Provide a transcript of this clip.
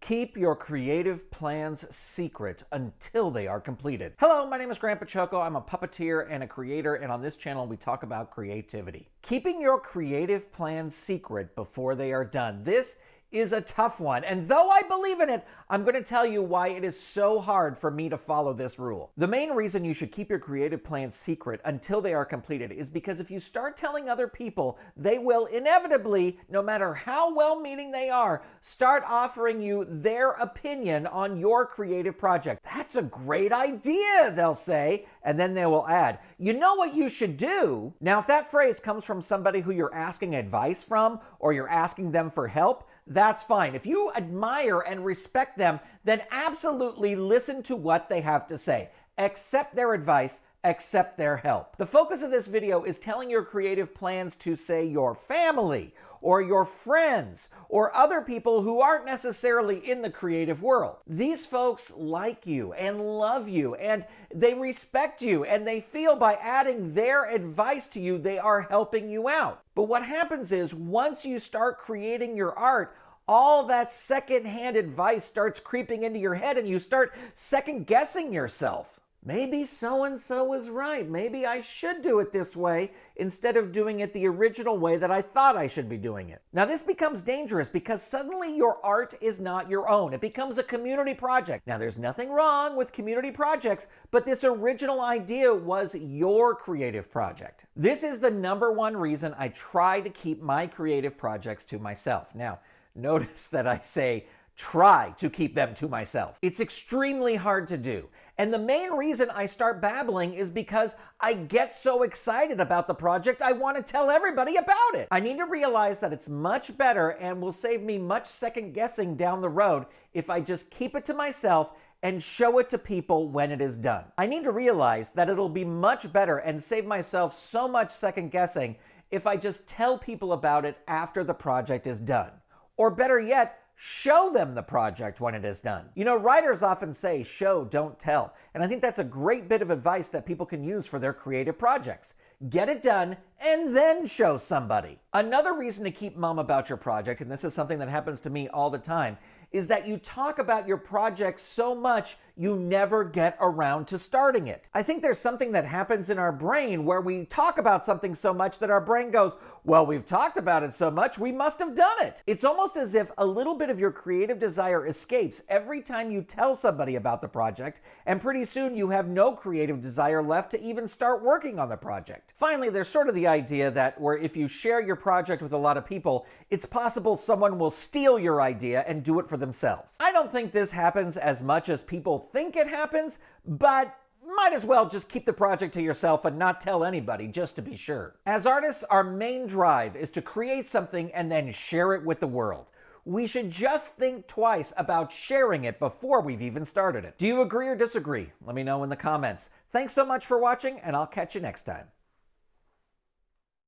Keep your creative plans secret until they are completed. Hello, my name is Grandpa Choco. I'm a puppeteer and a creator, and on this channel we talk about creativity. Keeping your creative plans secret before they are done. This is a tough one, and though I believe in it, I'm going to tell you why it is so hard for me to follow this rule. The main reason you should keep your creative plans secret until they are completed is because if you start telling other people, they will inevitably, no matter how well-meaning they are, start offering you their opinion on your creative project. That's a great idea, they'll say, and then they will add, you know what you should do? Now, if that phrase comes from somebody who you're asking advice from, or you're asking them for help, that's fine. If you admire and respect them, then absolutely listen to what they have to say. Accept their advice, accept their help. The focus of this video is telling your creative plans to, say, your family or your friends or other people who aren't necessarily in the creative world. These folks like you and love you and they respect you, and they feel by adding their advice to you, they are helping you out. But what happens is once you start creating your art, all that secondhand advice starts creeping into your head and you start second guessing yourself. Maybe so-and-so is right. Maybe I should do it this way instead of doing it the original way that I thought I should be doing it. Now, this becomes dangerous because suddenly your art is not your own. It becomes a community project. Now, there's nothing wrong with community projects, but this original idea was your creative project. This is the #1 reason I try to keep my creative projects to myself. Now, notice that I say try to keep them to myself. It's extremely hard to do. And the main reason I start babbling is because I get so excited about the project, I want to tell everybody about it. I need to realize that it's much better and will save me much second guessing down the road if I just keep it to myself and show it to people when it is done. I need to realize that it'll be much better and save myself so much second guessing if I just tell people about it after the project is done. Or better yet, show them the project when it is done. You know, writers often say, show, don't tell. And I think that's a great bit of advice that people can use for their creative projects. Get it done and then show somebody. Another reason to keep mum about your project, and this is something that happens to me all the time, is that you talk about your project so much you never get around to starting it. I think there's something that happens in our brain where we talk about something so much that our brain goes, well, we've talked about it so much, we must have done it. It's almost as if a little bit of your creative desire escapes every time you tell somebody about the project, and pretty soon you have no creative desire left to even start working on the project. Finally, there's sort of the idea that where if you share your project with a lot of people, it's possible someone will steal your idea and do it for themselves. I don't think this happens as much as people think it happens, but might as well just keep the project to yourself and not tell anybody, just to be sure. As artists, our main drive is to create something and then share it with the world. We should just think twice about sharing it before we've even started it. Do you agree or disagree? Let me know in the comments. Thanks so much for watching, and I'll catch you next time.